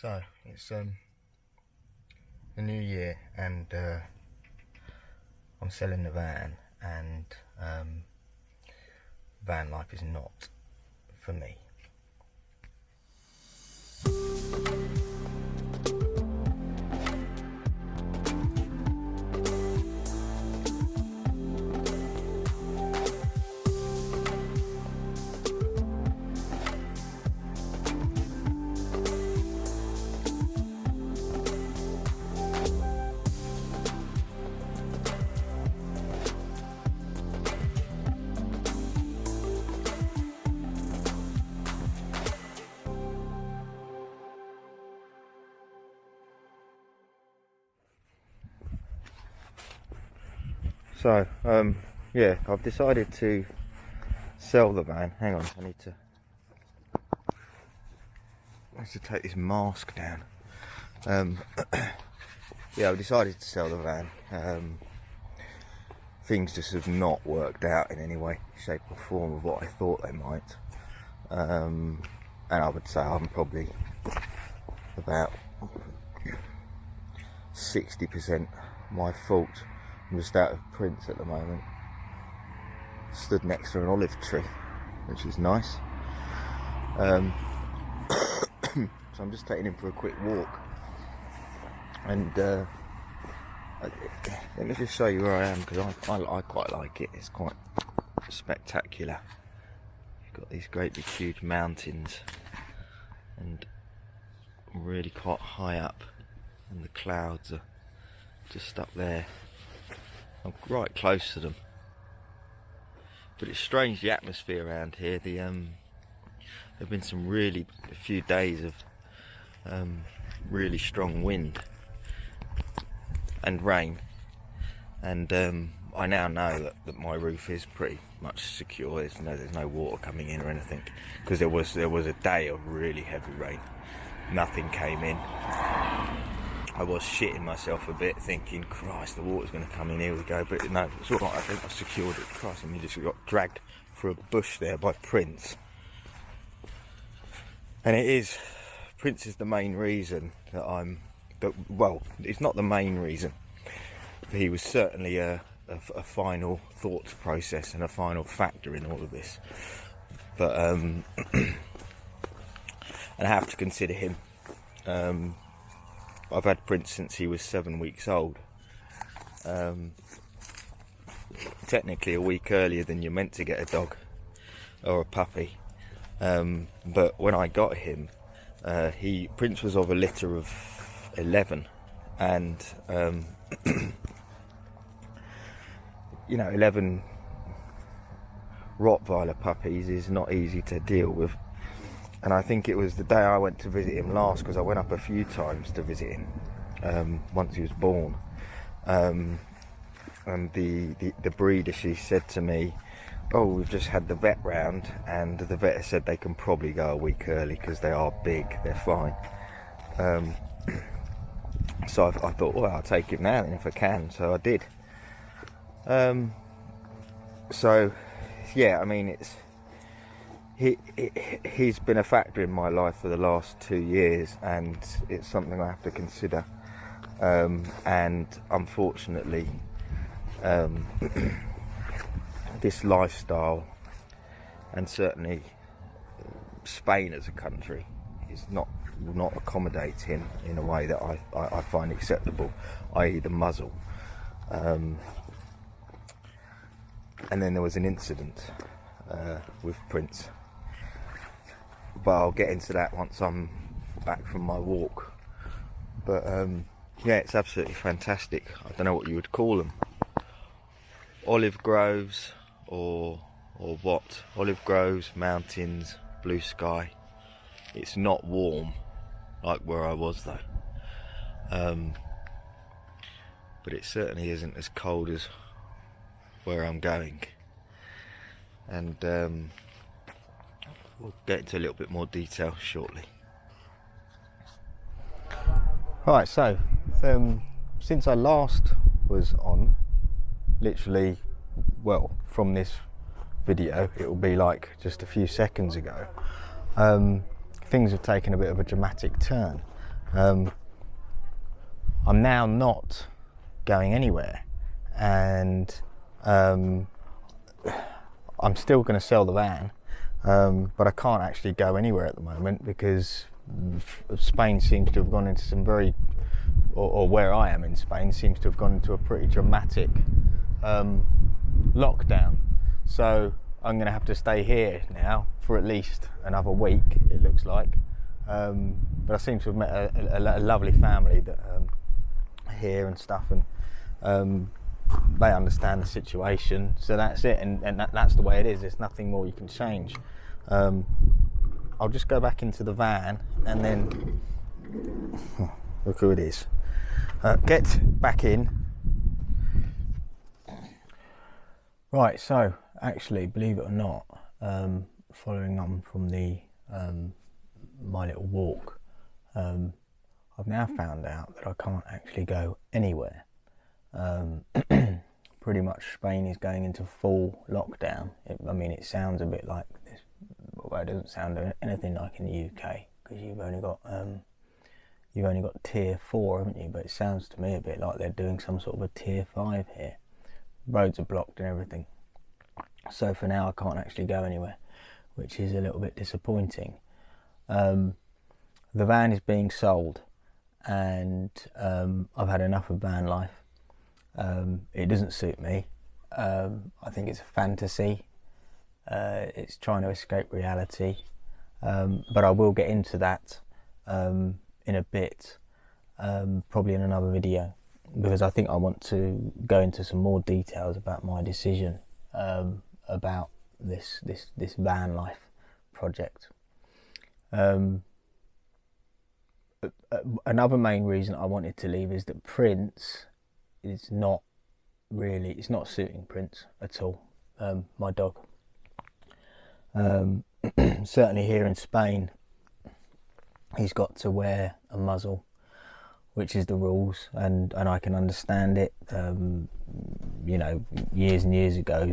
So it's the new year, and I'm selling the van, and van life is not for me. So, yeah, I've decided to sell the van. Hang on, I need to take this mask down. Yeah, I've decided to sell the van. Things just have not worked out in any way, shape or form of what I thought they might. And I would say I'm probably about 60% my fault. I'm just out of prints at the moment. Stood next to an olive tree, which is nice. So I'm just taking him for a quick walk. And let me just show you where I am, because I quite like it. It's quite spectacular. You've got these great big huge mountains, and really quite high up, and the clouds are just up there. I'm right close to them, but it's strange, the atmosphere around here. There've been a few days of really strong wind and rain, and I now know that my roof is pretty much secure. There's no water coming in or anything, because there was a day of really heavy rain. Nothing came in. I was shitting myself a bit, thinking, Christ, the water's going to come in, here we go. But no, it's all right, I think I secured it. Christ, and we just got dragged through a bush there by Prince. And Prince is the main reason well, it's not the main reason. He was certainly a final thought process and a final factor in all of this. But, and I have to consider him. I've had Prince since he was 7 weeks old. Technically a week earlier than you're meant to get a dog or a puppy. But when I got him, Prince was of a litter of 11, and 11 Rottweiler puppies is not easy to deal with. And I think it was the day I went to visit him last, because I went up a few times to visit him once he was born. And the breeder, she said to me, "Oh, we've just had the vet round, and the vet said they can probably go a week early because they are big, they're fine." So I thought, well, I'll take him now then if I can. So I did. So yeah, I mean, he's been a factor in my life for the last 2 years, and it's something I have to consider. And unfortunately, this lifestyle, and certainly Spain as a country, will not accommodate him in a way that I find acceptable, i.e. the muzzle. And then there was an incident with Prince, but I'll get into that once I'm back from my walk. But yeah, it's absolutely fantastic. I don't know what you would call them, olive groves or what. Olive groves, mountains, blue sky. It's not warm like where I was though, but it certainly isn't as cold as where I'm going. And we'll get into a little bit more detail shortly. Right, so since I last was on, literally, well, from this video, it will be like just a few seconds ago, things have taken a bit of a dramatic turn. I'm now not going anywhere, and I'm still going to sell the van, but I can't actually go anywhere at the moment because Spain seems to have gone into some or where I am in Spain seems to have gone into a pretty dramatic lockdown. So I'm going to have to stay here now for at least another week, it looks like. But I seem to have met a lovely family that here and stuff, and they understand the situation, so that's it, and that's the way it is. There's nothing more you can change. I'll just go back into the van and then look who it is. Get back in. Right, so actually, believe it or not, following on from the my little walk, I've now found out that I can't actually go anywhere. Pretty much Spain is going into full lockdown. It sounds a bit like this, well, it doesn't sound anything like in the UK, because you've only got tier 4, haven't you? But it sounds to me a bit like they're doing some sort of a tier 5 here. Roads are blocked and everything. So for now I can't actually go anywhere, which is a little bit disappointing. The van is being sold, and I've had enough of van life. It doesn't suit me. I think it's a fantasy. It's trying to escape reality. But I will get into that in a bit, probably in another video, because I think I want to go into some more details about my decision about this van life project. Another main reason I wanted to leave is that Prince is not really, it's not suiting Prince at all, my dog. Certainly here in Spain, he's got to wear a muzzle, which is the rules, and I can understand it. Years and years ago,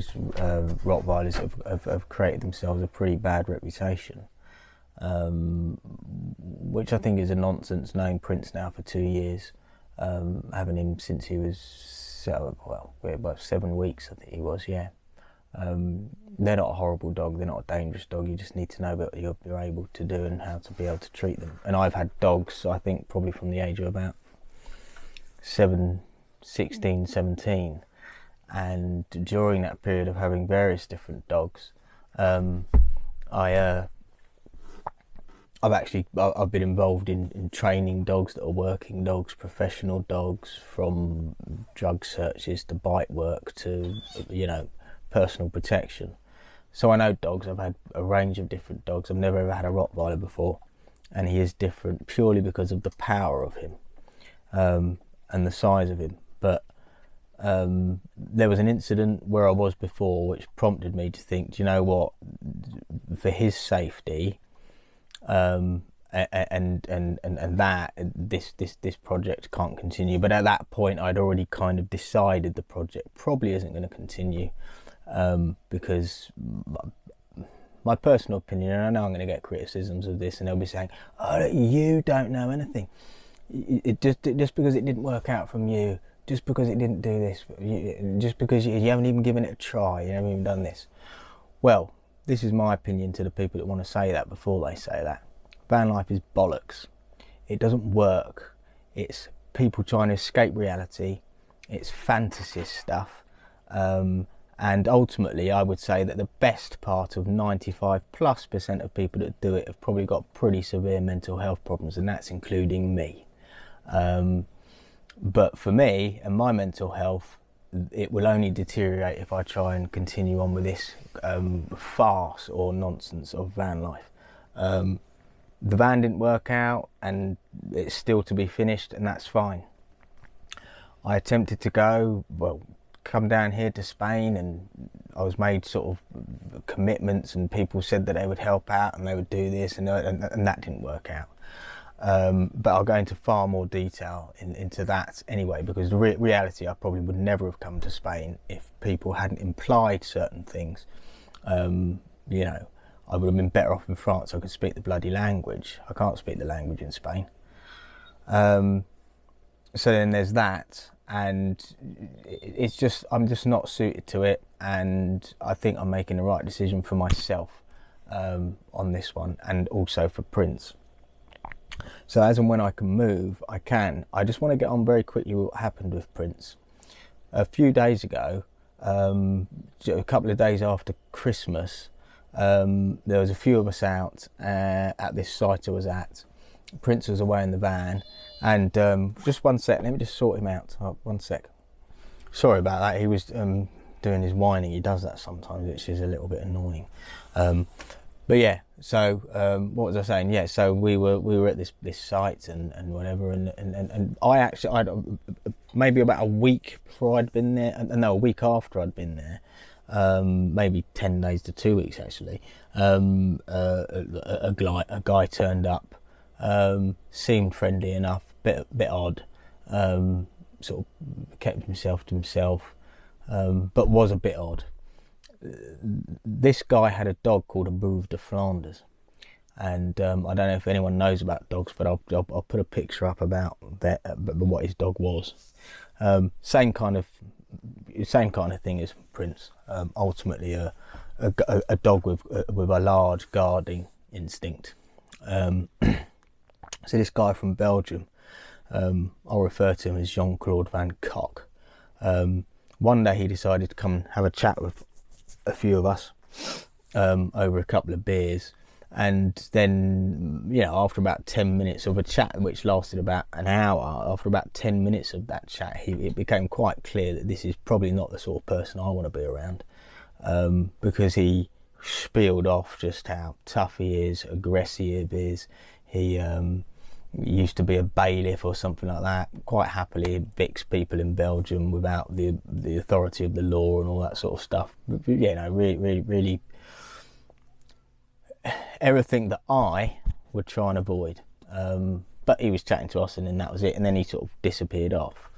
Rottweilers have created themselves a pretty bad reputation, which I think is a nonsense, knowing Prince now for 2 years, having him since he was 7 weeks, I think he was, yeah. They're not a horrible dog, they're not a dangerous dog. You just need to know what you're able to do and how to be able to treat them. And I've had dogs, I think, probably from the age of about 16, 17. And during that period of having various different dogs, I've been involved in training dogs that are working dogs, professional dogs, from drug searches to bite work to, personal protection. So I know dogs. I've had a range of different dogs. I've never ever had a Rottweiler before, and he is different purely because of the power of him and the size of him. But there was an incident where I was before which prompted me to think, do you know what, for his safety, and that this project can't continue. But at that point I'd already kind of decided the project probably isn't going to continue, because my personal opinion, and I know I'm going to get criticisms of this, and they'll be saying, oh, you don't know anything, just because it didn't work out from you, just because it didn't do this, just because you haven't even given it a try, you haven't even done this. Well, this is my opinion to the people that want to say that before they say that. Van life is bollocks. It doesn't work. It's people trying to escape reality. It's fantasy stuff. And ultimately, I would say that the best part of 95+% of people that do it have probably got pretty severe mental health problems, and that's including me. But for me and my mental health, it will only deteriorate if I try and continue on with this farce or nonsense of van life. The van didn't work out, and it's still to be finished, and that's fine. I attempted to come down here to Spain, and I was made sort of commitments, and people said that they would help out and they would do this, and that didn't work out. But I'll go into far more detail into that anyway, because the reality, I probably would never have come to Spain if people hadn't implied certain things. I would have been better off in France. I could speak the bloody language. I can't speak the language in Spain. So then there's that, and it's just, I'm just not suited to it, and I think I'm making the right decision for myself on this one, and also for Prince. So as and when I can move, I can. I just want to get on very quickly with what happened with Prince. A few days ago, a couple of days after Christmas, there was a few of us out at this site I was at. Prince was away in the van, and just one sec, let me just sort him out. Oh, one sec. Sorry about that. He was doing his whining. He does that sometimes, which is a little bit annoying. But yeah, so what was I saying? Yeah, so we were at this site and whatever, and I'd maybe about a week before I'd been there, no, a week after I'd been there, maybe 10 days to 2 weeks actually. A guy turned up, seemed friendly enough, bit odd, sort of kept himself to himself, but was a bit odd. This guy had a dog called a Bouve de Flanders, and I don't know if anyone knows about dogs, but I'll put a picture up about that, what his dog was. Same kind of thing as Prince. Ultimately, a dog with a large guarding instinct. So this guy from Belgium, I'll refer to him as Jean-Claude Van Cock. One day he decided to come and have a chat with a few of us over a couple of beers, and then, you know, after about 10 minutes of a chat which lasted about an hour, after about 10 minutes of that chat, it became quite clear that this is probably not the sort of person I want to be around, because he spieled off just how tough he is, aggressive he is. He used to be a bailiff or something like that, quite happily evicts people in Belgium without the authority of the law and all that sort of stuff. But, you know, really everything that I would try and avoid. But he was chatting to us, and then that was it, and then he sort of disappeared off.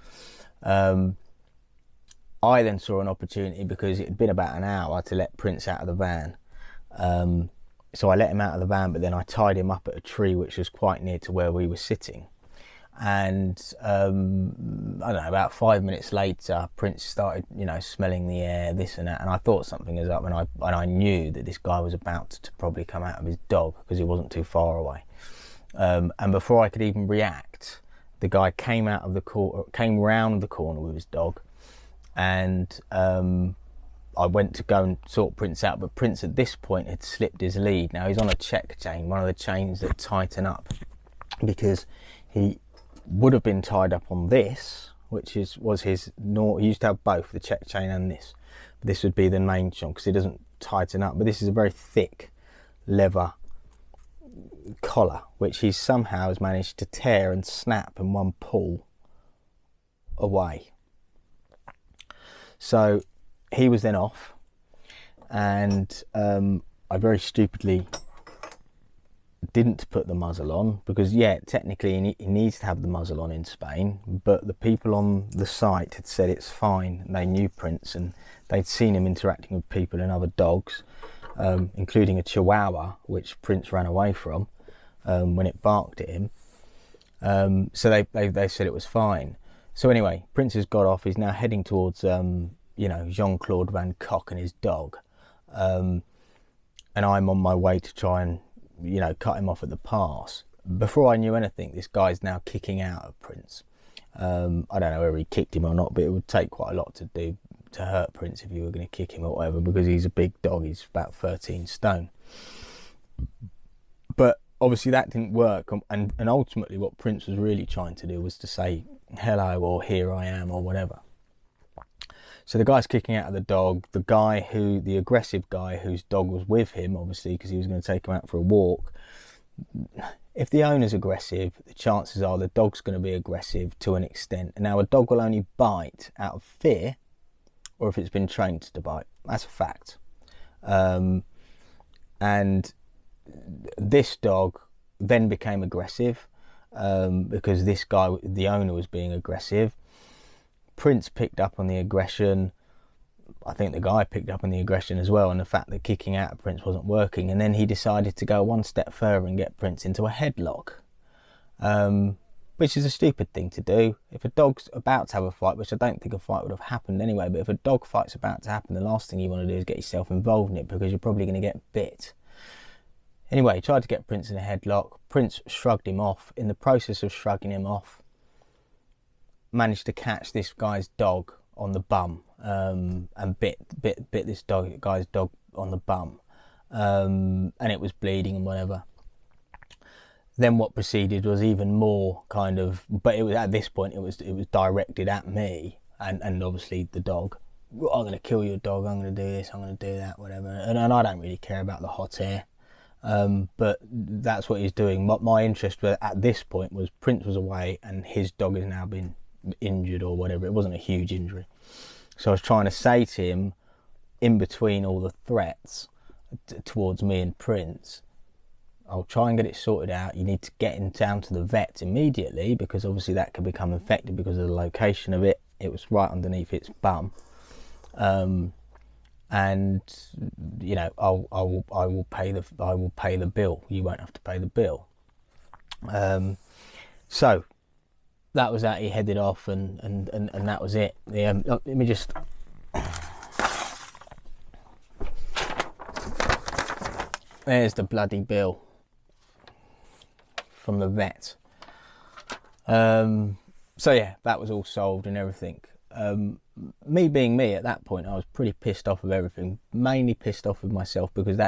I then saw an opportunity, because it had been about an hour, to let Prince out of the van. So I let him out of the van, but then I tied him up at a tree which was quite near to where we were sitting. And I don't know, about 5 minutes later, Prince started, you know, smelling the air, this and that, and I thought something was up, and I knew that this guy was about to probably come out of his dog, because he wasn't too far away. And before I could even react, the guy came round the corner with his dog, and I went to go and sort Prince out, but Prince at this point had slipped his lead. Now he's on a check chain, one of the chains that tighten up, because he would have been tied up on this, which was his he used to have both, the check chain and this. This would be the main chunk, because it doesn't tighten up, but this is a very thick leather collar, which he somehow has managed to tear and snap in one pull away. So he was then off, and I very stupidly didn't put the muzzle on, because yeah, technically he needs to have the muzzle on in Spain, but the people on the site had said it's fine, and they knew Prince, and they'd seen him interacting with people and other dogs, including a Chihuahua which Prince ran away from when it barked at him. So they said it was fine. So anyway, Prince has got off. He's now heading towards Jean-Claude Van Cock and his dog, and I'm on my way to try and, you know, cut him off at the pass. Before I knew anything, this guy's now kicking out of Prince. I don't know whether he kicked him or not, but it would take quite a lot to do to hurt Prince if you were going to kick him or whatever, because he's a big dog. He's about 13 stone. But obviously that didn't work, and ultimately what Prince was really trying to do was to say hello or here I am or whatever. So the guy's kicking out of the dog. The aggressive guy whose dog was with him, obviously, because he was going to take him out for a walk. If the owner's aggressive, the chances are the dog's going to be aggressive to an extent. And now a dog will only bite out of fear, or if it's been trained to bite. That's a fact. And this dog then became aggressive, because this guy, the owner, was being aggressive. Prince picked up on the aggression. I think the guy picked up on the aggression as well, and the fact that kicking out of Prince wasn't working. And then he decided to go one step further and get Prince into a headlock. which is a stupid thing to do. If a dog's about to have a fight, which I don't think a fight would have happened anyway, but if a dog fight's about to happen, the last thing you want to do is get yourself involved in it, because you're probably going to get bit. Anyway, he tried to get Prince in a headlock. Prince shrugged him off. In the process of shrugging him off, managed to catch this guy's dog on the bum, and bit this guy's dog on the bum, and it was bleeding and whatever. Then what proceeded was even more kind of, but it was at this point it was directed at me and obviously the dog. I'm going to kill your dog, I'm going to do this, I'm going to do that, whatever. And I don't really care about the hot air, but that's what he's doing. My interest at this point was Prince was away and his dog has now been injured or whatever. It wasn't a huge injury. So I was trying to say to him, in between all the threats towards me and Prince, I'll try and get it sorted out. You need to get him down to the vet immediately, because obviously that could become infected because of the location of it. It was right underneath its bum. And you know, I will pay the bill. You won't have to pay the bill. So that was that. He headed off, and that was it. Let me just. There's the bloody bill from the vet. So yeah, that was all solved and everything. Me being me at that point, I was pretty pissed off with everything. Mainly pissed off with myself, because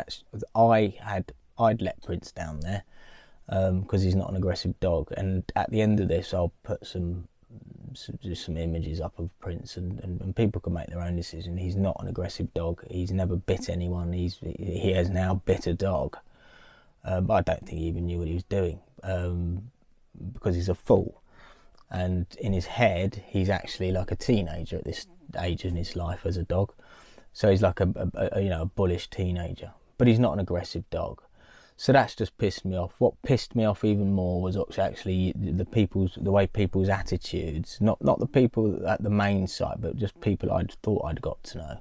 I'd let Prince down there, because he's not an aggressive dog. And at the end of this, I'll put some images up of Prince, and people can make their own decision. He's not an aggressive dog. He's never bit anyone. He has now bit a dog, but I don't think he even knew what he was doing, because he's a fool. And in his head, he's actually like a teenager at this age in his life as a dog. So he's like a bullish teenager, but he's not an aggressive dog. So that's just pissed me off. What pissed me off even more was actually the way people's attitudes, not the people at the main site, but just people I'd thought I'd got to know,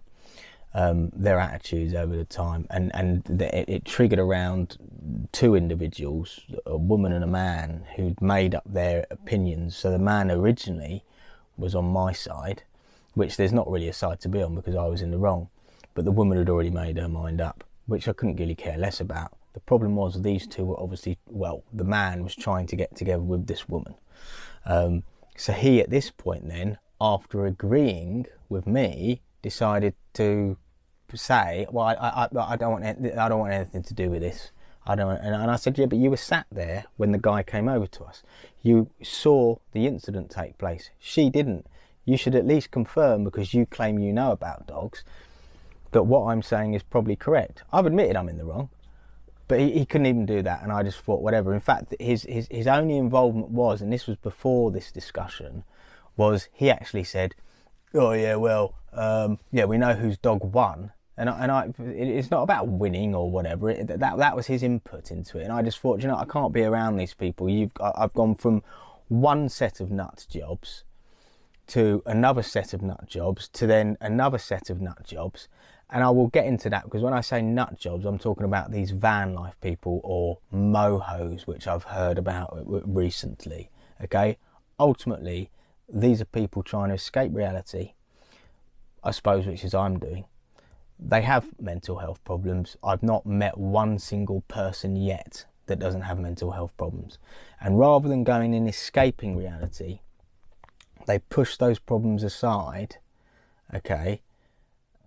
their attitudes over the time. And it triggered around two individuals, a woman and a man, who'd made up their opinions. So the man originally was on my side, which there's not really a side to be on because I was in the wrong. But the woman had already made her mind up, which I couldn't really care less about. The problem was these two were obviously, the man was trying to get together with this woman. So he, at this point then, after agreeing with me, decided to say, well, I don't want anything to do with this. And I said, yeah, but you were sat there when the guy came over to us. You saw the incident take place. She didn't. You should at least confirm, because you claim you know about dogs, that what I'm saying is probably correct. I've admitted I'm in the wrong. But he couldn't even do that, and I just thought, whatever. In fact, his only involvement was, and this was before this discussion, was he actually said, oh yeah, well, we know whose dog won. And it's not about winning or whatever. That was his input into it. And I just thought, I can't be around these people. I've gone from one set of nut jobs to another set of nut jobs to then another set of nut jobs. And I will get into that, because when I say nut jobs, I'm talking about these van life people, or mohos, which I've heard about recently. Okay, ultimately, these are people trying to escape reality, I suppose, which is I'm doing. They have mental health problems. I've not met one single person yet that doesn't have mental health problems. And rather than going and escaping reality, they push those problems aside, okay,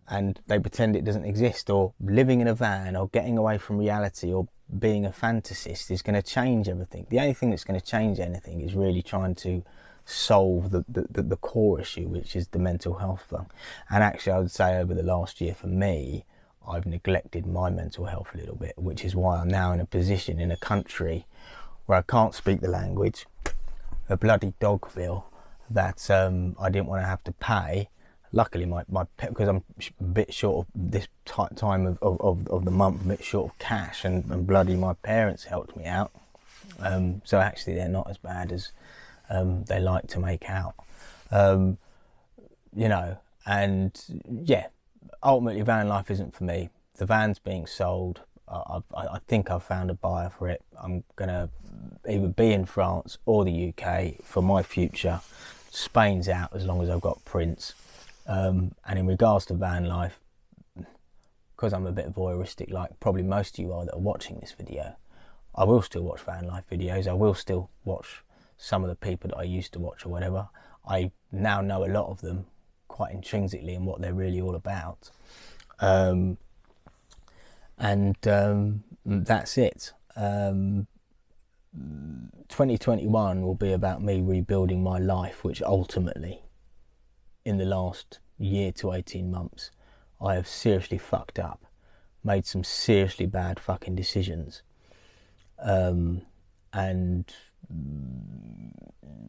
and they pretend it doesn't exist, or living in a van, or getting away from reality, or being a fantasist is going to change everything. The only thing that's going to change anything is really trying to solve the core issue, which is the mental health thing. And actually, I would say over the last year, for me, I've neglected my mental health a little bit, which is why I'm now in a position in a country where I can't speak the language, a bloody dog bill that I didn't want to have to pay. Luckily, my because I'm a bit short of this time of the month, a bit short of cash, and bloody my parents helped me out. So actually, they're not as bad as they like to make out. And yeah, ultimately, van life isn't for me. The van's being sold. I think I've found a buyer for it. I'm gonna either be in France or the UK for my future. Spain's out as long as I've got prints. And in regards to van life, because I'm a bit voyeuristic, like probably most of you are that are watching this video, I will still watch van life videos. I will still watch some of the people that I used to watch or whatever. I now know a lot of them quite intrinsically and what they're really all about. That's it. 2021 will be about me rebuilding my life, which ultimately, in the last year to 18 months, I have seriously fucked up, made some seriously bad fucking decisions. And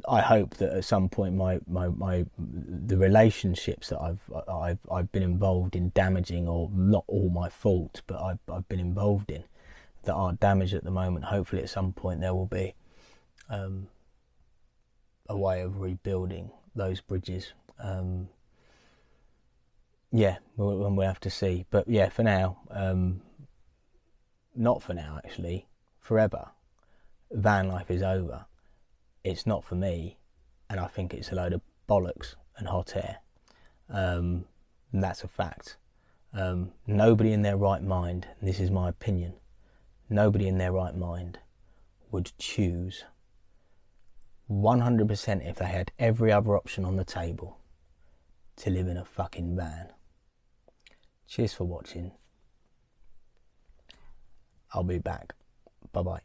I hope that at some point the relationships that I've been involved in damaging, or not all my fault, but I've been involved in, that are damaged at the moment, hopefully at some point there will be a way of rebuilding those bridges. We'll have to see. But yeah, for now, not for now actually, forever, van life is over. It's not for me, and I think it's a load of bollocks and hot air. And that's a fact. Nobody in their right mind, and this is my opinion, nobody in their right mind would choose 100%, if they had every other option on the table, to live in a fucking van. Cheers for watching. I'll be back. Bye bye.